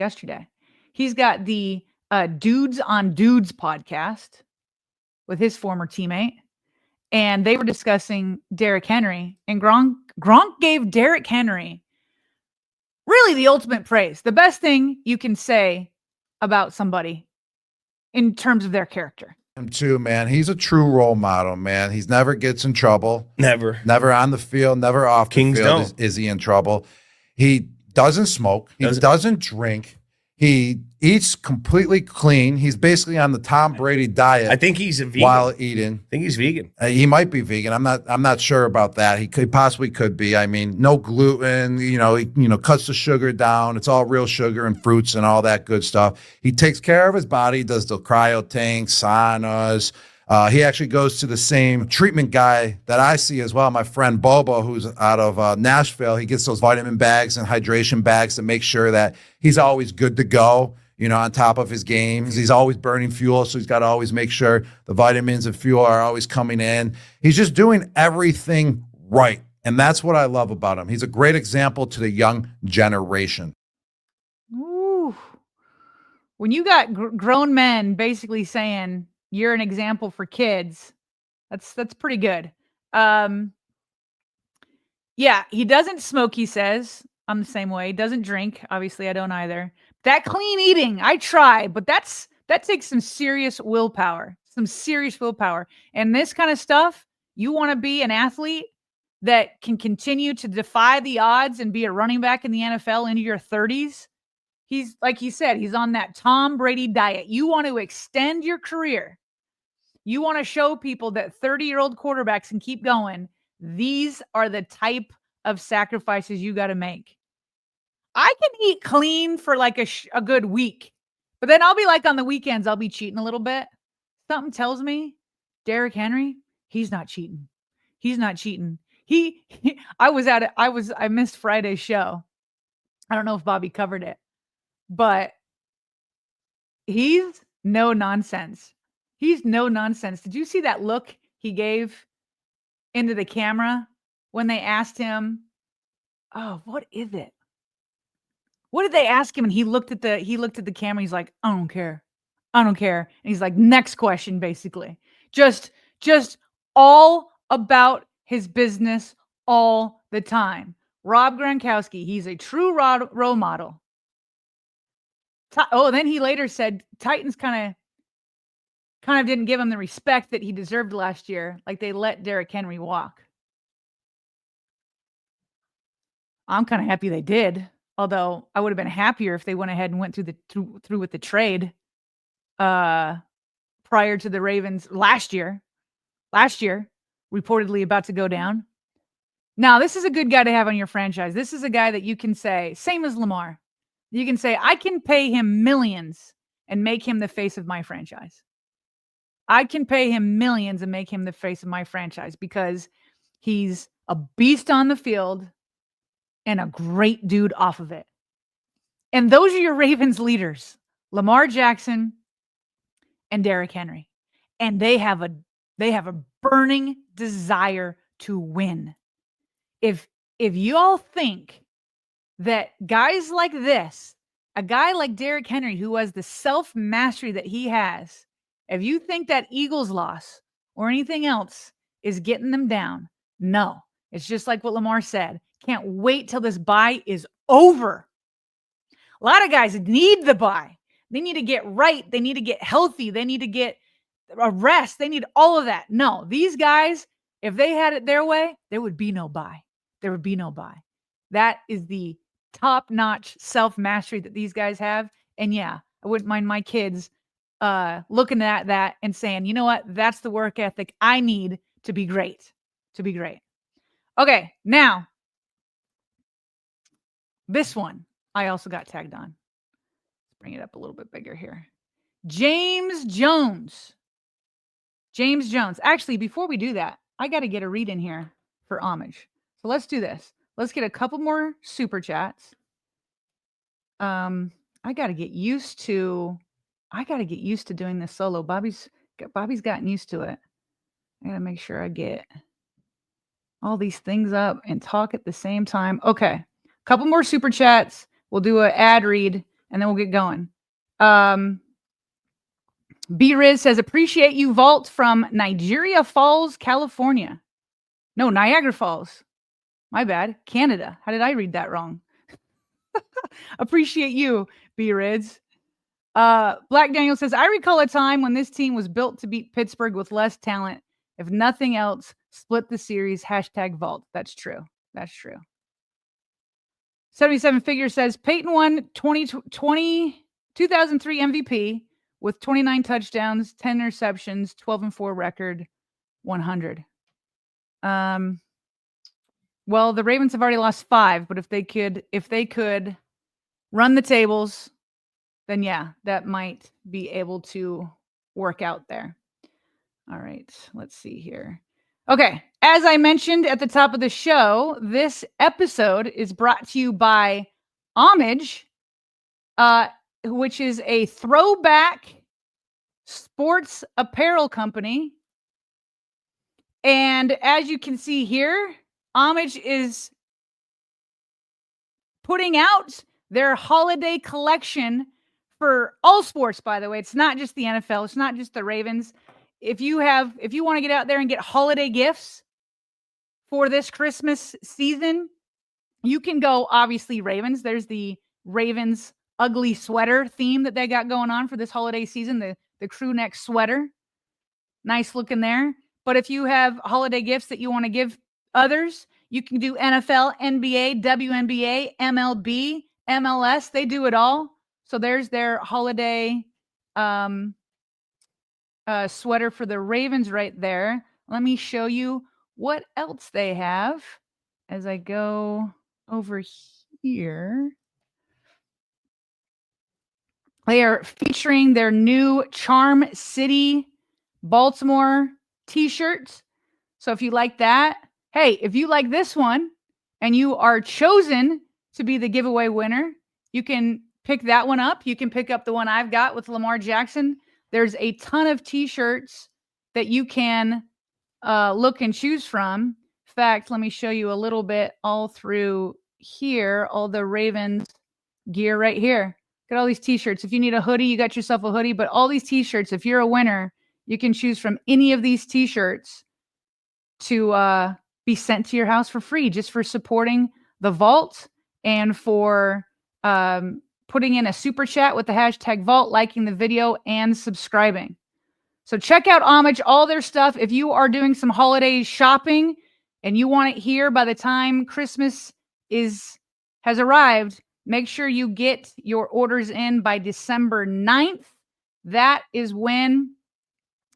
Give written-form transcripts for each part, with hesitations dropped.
yesterday. He's got the Dudes on Dudes podcast with his former teammate. And they were discussing Derrick Henry. And Gronk gave Derrick Henry really the ultimate praise. The best thing you can say about somebody in terms of their character. Him too, man. He's a true role model, man. He's never gets in trouble. Never on the field, never off Kings the field is he in trouble. He doesn't smoke. He doesn't drink. He eats completely clean. He's basically on the Tom Brady diet. I think he's a vegan. While eating. I think he's vegan. He might be vegan. I'm not sure about that. He possibly could be. I mean, no gluten, he cuts the sugar down. It's all real sugar and fruits and all that good stuff. He takes care of his body, does the cryo tanks, saunas. He actually goes to the same treatment guy that I see as well, my friend Bobo, who's out of Nashville. He gets those vitamin bags and hydration bags to make sure that he's always good to go, on top of his games. He's always burning fuel, so he's got to always make sure the vitamins and fuel are always coming in. He's just doing everything right, and that's what I love about him. He's a great example to the young generation. Ooh. When you got grown men basically saying – you're an example for kids. That's pretty good. Yeah, he doesn't smoke, he says. I'm the same way. He doesn't drink. Obviously, I don't either. That clean eating, I try, but that takes some serious willpower. And this kind of stuff, you want to be an athlete that can continue to defy the odds and be a running back in the NFL into your 30s. He's, like he said, he's on that Tom Brady diet. You want to extend your career. You want to show people that 30-year-old quarterbacks can keep going. These are the type of sacrifices you got to make. I can eat clean for like a good week, but then I'll be like on the weekends, I'll be cheating a little bit. Something tells me Derrick Henry, he's not cheating. I missed Friday's show. I don't know if Bobby covered it, but he's no nonsense. Did you see that look he gave into the camera when they asked him, "Oh, what is it? What did they ask him?" And he looked at the camera. He's like, "I don't care. And he's like, "Next question," basically. Just all about his business all the time. Rob Gronkowski, he's a true role model. Then he later said Titans kind of didn't give him the respect that he deserved last year. Like they let Derrick Henry walk. I'm kind of happy they did. Although I would have been happier if they went ahead and went through with the trade prior to the Ravens last year, reportedly about to go down. Now, this is a good guy to have on your franchise. This is a guy that you can say, same as Lamar. You can say, I can pay him millions and make him the face of my franchise. I can pay him millions and make him the face of my franchise because he's a beast on the field and a great dude off of it. And those are your Ravens leaders, Lamar Jackson and Derrick Henry. And they have a burning desire to win. If you all think that guys like this, a guy like Derrick Henry who has the self-mastery that he has, if you think that Eagles loss or anything else is getting them down, no. It's just like what Lamar said. Can't wait till this bye is over. A lot of guys need the bye. They need to get right. They need to get healthy. They need to get a rest. They need all of that. No, these guys, if they had it their way, there would be no bye. That is the top-notch self-mastery that these guys have. And yeah, I wouldn't mind my kids looking at that and saying, you know what? That's the work ethic I need to be great. Okay, now, this one I also got tagged on. Let's bring it up a little bit bigger here. James Jones. Actually, before we do that, I got to get a read in here for Homage. So let's do this. Let's get a couple more super chats. I got to get used to doing this solo. Bobby's gotten used to it. I got to make sure I get all these things up and talk at the same time. Okay. Couple more super chats. We'll do an ad read and then we'll get going. B-Riz says, appreciate you, Vault, from Niagara Falls, California. No, Niagara Falls. My bad. Canada. How did I read that wrong? Appreciate you, B-Riz. Black Daniel says, I recall a time when this team was built to beat Pittsburgh with less talent. If nothing else, split the series. #Vault. That's true. That's true. 77 Figure says, Peyton won 2003 MVP with 29 touchdowns, 10 interceptions, 12-4 record, 100. Well, the Ravens have already lost 5, but if they could run the tables, then yeah, that might be able to work out there. All right, let's see here. Okay, as I mentioned at the top of the show, this episode is brought to you by Homage, which is a throwback sports apparel company. And as you can see here, Homage is putting out their holiday collection for all sports, by the way. It's not just the NFL. It's not just the Ravens. If you want to get out there and get holiday gifts for this Christmas season, you can go, obviously, Ravens. There's the Ravens ugly sweater theme that they got going on for this holiday season, the crew neck sweater. Nice looking there. But if you have holiday gifts that you want to give others, you can do NFL, NBA, WNBA, MLB, MLS. They do it all. So there's their holiday sweater for the Ravens right there. Let me show you what else they have as I go over here. They are featuring their new Charm City Baltimore t-shirts. So if you like that, hey, if you like this one and you are chosen to be the giveaway winner, you can pick that one up. You can pick up the one I've got with Lamar Jackson. There's a ton of t-shirts that you can look and choose from. In fact, let me show you a little bit all through here, all the Ravens gear right here. Look at all these t-shirts. If you need a hoodie, you got yourself a hoodie. But all these t-shirts, if you're a winner, you can choose from any of these t-shirts to be sent to your house for free, just for supporting the Vault and for putting in a super chat with the #Vault, liking the video, and subscribing. So check out Homage, all their stuff. If you are doing some holiday shopping and you want it here by the time Christmas has arrived, make sure you get your orders in by December 9th. That is when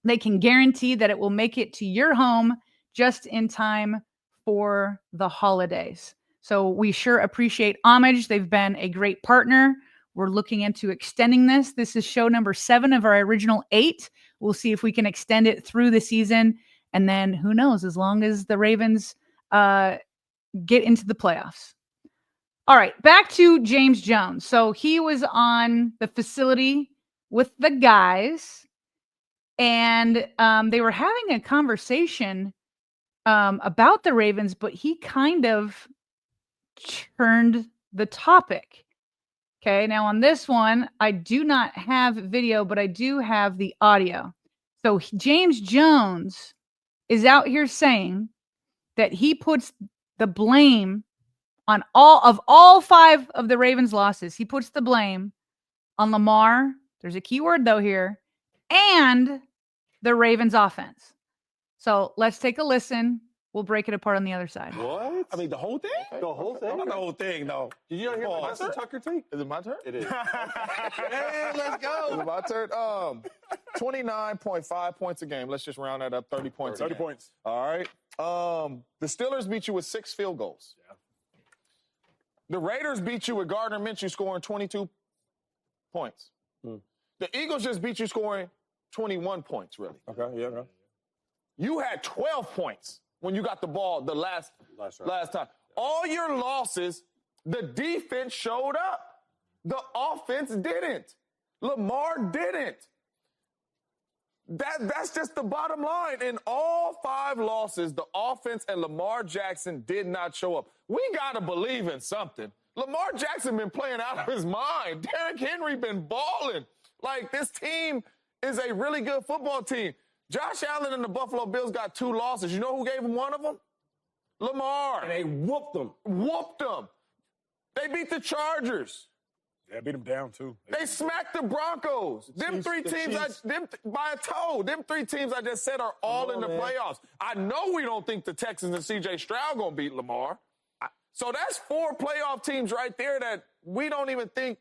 they can guarantee that it will make it to your home just in time for the holidays. So we sure appreciate Homage. They've been a great partner. We're looking into extending this. This is show number 7 of our original 8. We'll see if we can extend it through the season. And then who knows, as long as the Ravens get into the playoffs. All right, back to James Jones. So he was on the facility with the guys, and they were having a conversation about the Ravens, but he kind of turned the topic. Okay, now on this one, I do not have video, but I do have the audio. So James Jones is out here saying that he puts the blame on all 5 of the Ravens' losses. He puts the blame on Lamar. There's a key word, though, here. And the Ravens' offense. So let's take a listen. We'll break it apart on the other side. What? I mean, the whole thing? Okay. The whole thing? Not the whole thing, no. Did you not hear my the Tucker take? Is it my turn? It is. Hey, let's go. Is it my turn? 29.5 points a game. Let's just round that up. 30 points 30 a game. points. All right. The Steelers beat you with 6 field goals. Yeah. The Raiders beat you with Gardner Minshew scoring 22 points. The Eagles just beat you scoring 21 points, really. Okay, yeah. You had 12 points when you got the ball the last time. All your losses, the defense showed up. The offense didn't. Lamar didn't. That's just the bottom line. In all 5 losses, the offense and Lamar Jackson did not show up. We got to believe in something. Lamar Jackson been playing out of his mind. Derrick Henry been balling. Like, this team is a really good football team. Josh Allen and the Buffalo Bills got 2 losses. You know who gave them one of them? Lamar. And they whooped them. Whooped them. They beat the Chargers. Yeah, beat them down, too. They smacked the Broncos. Them three teams, by a toe. Them 3 teams I just said are all in the playoffs. I know we don't think the Texans and C.J. Stroud going to beat Lamar. So that's 4 playoff teams right there that we don't even think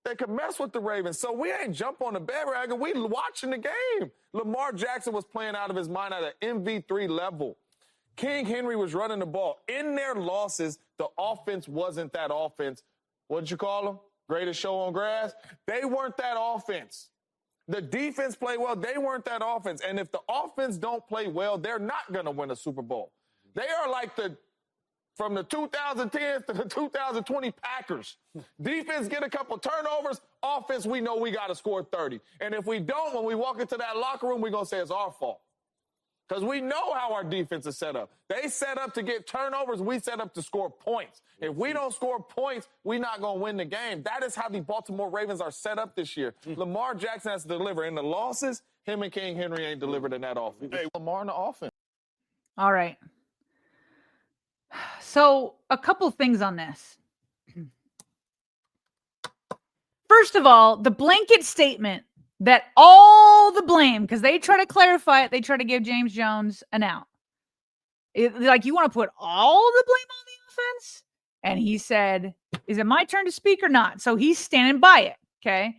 they could mess with the Ravens. So we ain't jump on the bandwagon. We watching the game. Lamar Jackson was playing out of his mind at an MV3 level. King Henry was running the ball. In their losses, the offense wasn't that offense. What did you call them? Greatest show on grass? They weren't that offense. The defense played well. They weren't that offense. And if the offense don't play well, they're not going to win a Super Bowl. They are like from the 2010s to the 2020 Packers. Defense get a couple turnovers. Offense, we know we got to score 30. And if we don't, when we walk into that locker room, we're going to say it's our fault. Because we know how our defense is set up. They set up to get turnovers. We set up to score points. If we don't score points, we're not going to win the game. That is how the Baltimore Ravens are set up this year. Lamar Jackson has to deliver. In the losses, him and King Henry ain't delivered in that offense. Hey, Lamar in the offense. All right. So a couple things on this. First of all, the blanket statement that all the blame, because they try to clarify it, they try to give James Jones an out. Like, you want to put all the blame on the offense? And he said, is it my turn to speak or not? So he's standing by it, okay?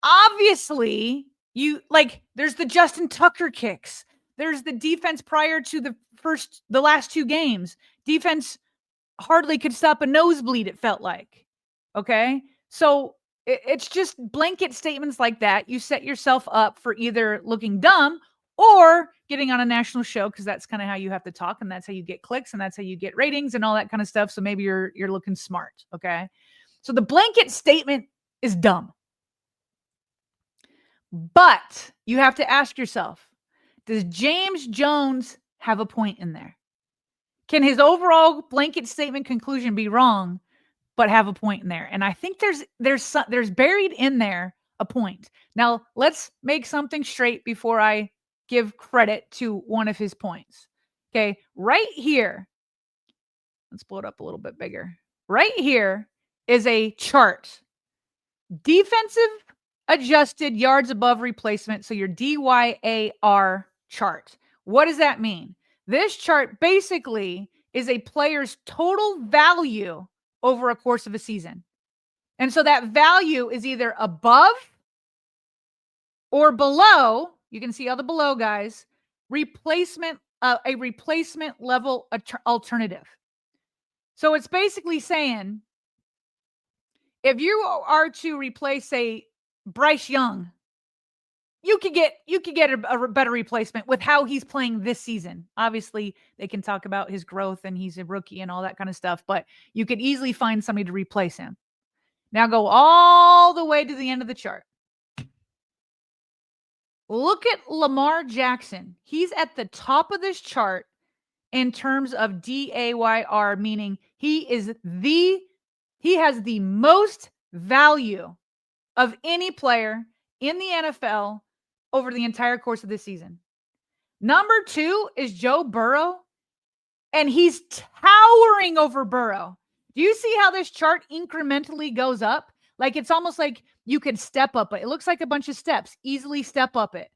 Obviously, there's the Justin Tucker kicks. There's the defense prior to the last 2 games. Defense hardly could stop a nosebleed, it felt like, okay? So it's just blanket statements like that. You set yourself up for either looking dumb or getting on a national show, because that's kind of how you have to talk, and that's how you get clicks, and that's how you get ratings and all that kind of stuff. So maybe you're looking smart, okay? So the blanket statement is dumb. But you have to ask yourself, does James Jones have a point in there? Can his overall blanket statement conclusion be wrong, but have a point in there? And I think there's buried in there a point. Now, let's make something straight before I give credit to one of his points. Okay, right here, let's blow it up a little bit bigger. Right here is a chart. Defensive adjusted yards above replacement, so your DYAR chart. What does that mean? This chart basically is a player's total value over a course of a season. And so that value is either above or below. You can see all the below guys. A replacement level alternative. So it's basically saying, if you are to replace, say, Bryce Young, you could get a better replacement with how he's playing this season. Obviously, they can talk about his growth and he's a rookie and all that kind of stuff, but you could easily find somebody to replace him. Now go all the way to the end of the chart. Look at Lamar Jackson. He's at the top of this chart in terms of DAYR, meaning he has the most value of any player in the NFL over the entire course of this season. Number 2 is Joe Burrow, and he's towering over Burrow. Do you see how this chart incrementally goes up? Like, it's almost like you could step up it. It looks like a bunch of steps. Easily step up it.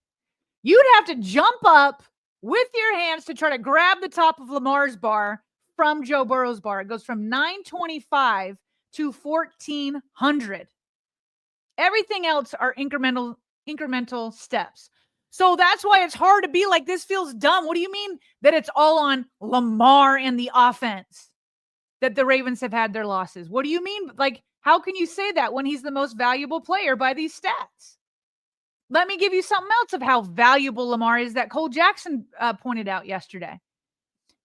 You'd have to jump up with your hands to try to grab the top of Lamar's bar from Joe Burrow's bar. It goes from 925 to 1400. Everything else are incremental steps. So that's why it's hard to be like, this feels dumb. What do you mean that it's all on Lamar and the offense that the Ravens have had their losses? What do you mean? Like, how can you say that when he's the most valuable player by these stats? Let me give you something else of how valuable Lamar is that Cole Jackson pointed out yesterday.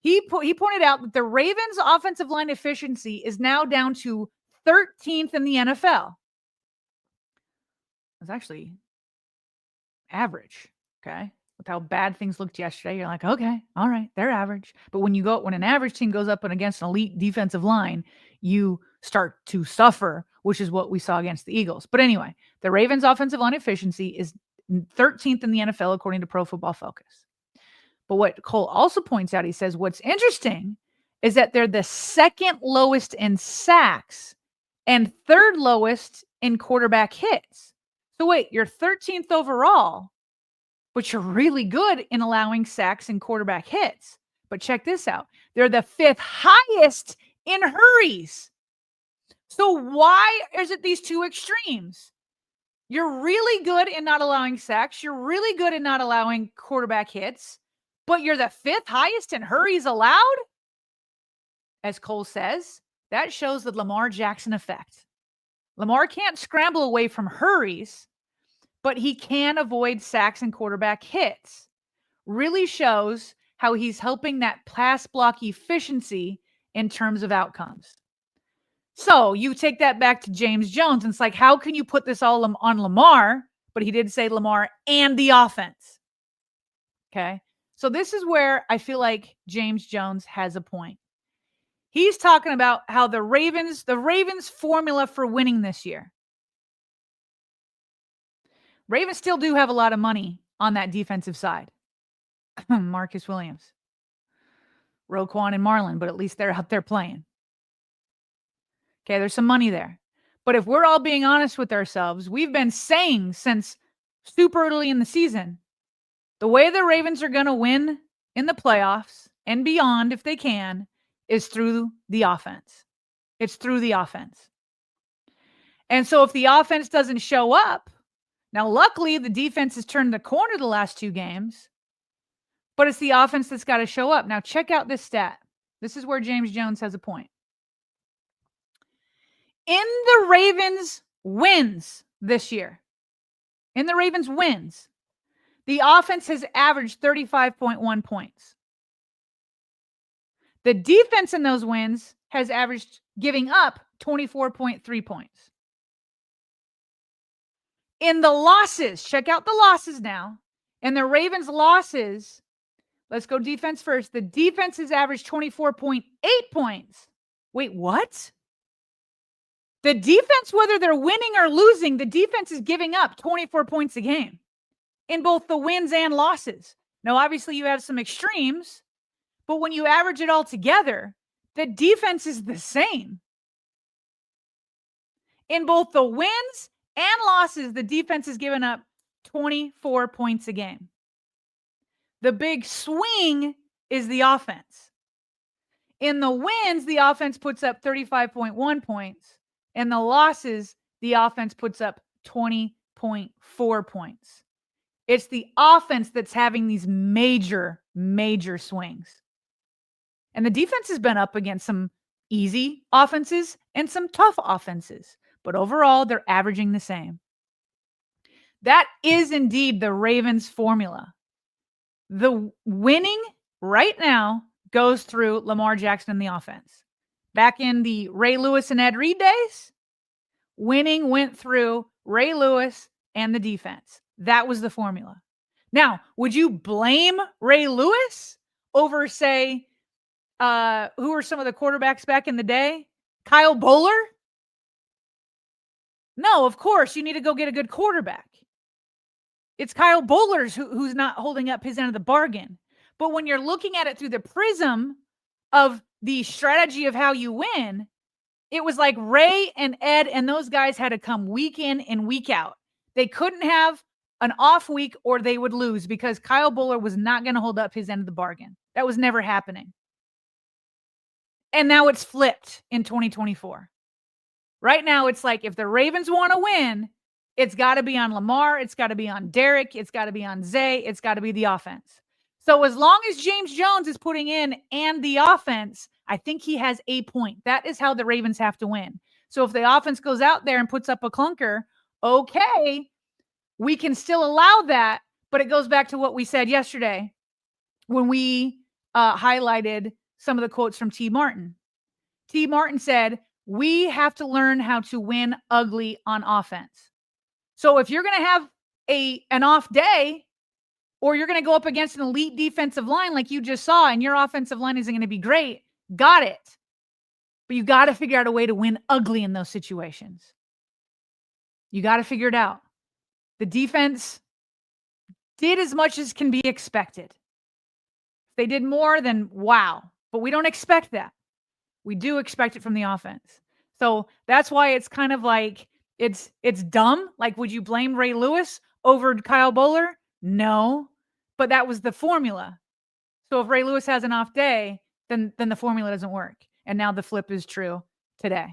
He pointed out that the Ravens' offensive line efficiency is now down to 13th in the NFL. It's actually average, okay? with how bad things looked yesterday, you're like, okay, all right, they're average. But when an average team goes up and against an elite defensive line, you start to suffer, which is what we saw against the Eagles. But anyway, the Ravens' offensive line efficiency is 13th in the NFL according to Pro Football Focus. But what Cole also points out, he says, what's interesting is that they're the second lowest in sacks and third lowest in quarterback hits. So wait, you're 13th overall, but you're really good in allowing sacks and quarterback hits. But check this out. They're the 5th highest in hurries. So why is it these two extremes? You're really good in not allowing sacks. You're really good in not allowing quarterback hits, but you're the 5th highest in hurries allowed? As Cole says, that shows the Lamar Jackson effect. Lamar can't scramble away from hurries, but he can avoid sacks and quarterback hits. Really shows how he's helping that pass block efficiency in terms of outcomes. So you take that back to James Jones, and it's like, how can you put this all on Lamar? But he did say Lamar and the offense. Okay. So this is where I feel like James Jones has a point. He's talking about how the Ravens formula for winning this year. Ravens still do have a lot of money on that defensive side. Marcus Williams, Roquan and Marlon, but at least they're out there playing. Okay, there's some money there. But if we're all being honest with ourselves, we've been saying since super early in the season, the way the Ravens are going to win in the playoffs and beyond, if they can, is through the offense. It's through the offense. And so if the offense doesn't show up, now luckily the defense has turned the corner the last 2 games, but it's the offense that's got to show up. Now check out this stat. This is where James Jones has a point. In the Ravens wins this year, the offense has averaged 35.1 points. The defense in those wins has averaged giving up 24.3 points. In the losses, check out the losses now. In the Ravens losses, let's go defense first. The defense has averaged 24.8 points. Wait, what? The defense, whether they're winning or losing, the defense is giving up 24 points a game in both the wins and losses. Now, obviously, you have some extremes, but when you average it all together, the defense is the same. In both the wins and losses, the defense has given up 24 points a game. The big swing is the offense. In the wins, the offense puts up 35.1 points. In the losses, the offense puts up 20.4 points. It's the offense that's having these major, major swings. And the defense has been up against some easy offenses and some tough offenses. But overall, they're averaging the same. That is indeed the Ravens formula. The winning right now goes through Lamar Jackson and the offense. Back in the Ray Lewis and Ed Reed days, winning went through Ray Lewis and the defense. That was the formula. Now, would you blame Ray Lewis over, say, who were some of the quarterbacks back in the day? Kyle Bowler? No, of course, you need to go get a good quarterback. It's Kyle Bowler's who's not holding up his end of the bargain. But when you're looking at it through the prism of the strategy of how you win, it was like Ray and Ed and those guys had to come week in and week out. They couldn't have an off week or they would lose because Kyle Bowler was not going to hold up his end of the bargain. That was never happening. And now it's flipped in 2024. Right now, it's like if the Ravens want to win, it's got to be on Lamar. It's got to be on Derrick. It's got to be on Zay. It's got to be the offense. So as long as James Jones is putting in and the offense, I think he has a point. That is how the Ravens have to win. So if the offense goes out there and puts up a clunker, okay, we can still allow that. But it goes back to what we said yesterday when we highlighted some of the quotes from T. Martin. T. Martin said, we have to learn how to win ugly on offense. So if you're going to have an off day, or you're going to go up against an elite defensive line like you just saw, and your offensive line isn't going to be great. Got it. But you got to figure out a way to win ugly in those situations. You got to figure it out. The defense did as much as can be expected. If they did more, then wow. But we don't expect that. We do expect it from the offense. So that's why it's kind of like it's dumb. Like, would you blame Ray Lewis over Kyle Bowler? No. But that was the formula. So if Ray Lewis has an off day, then the formula doesn't work. And now the flip is true today.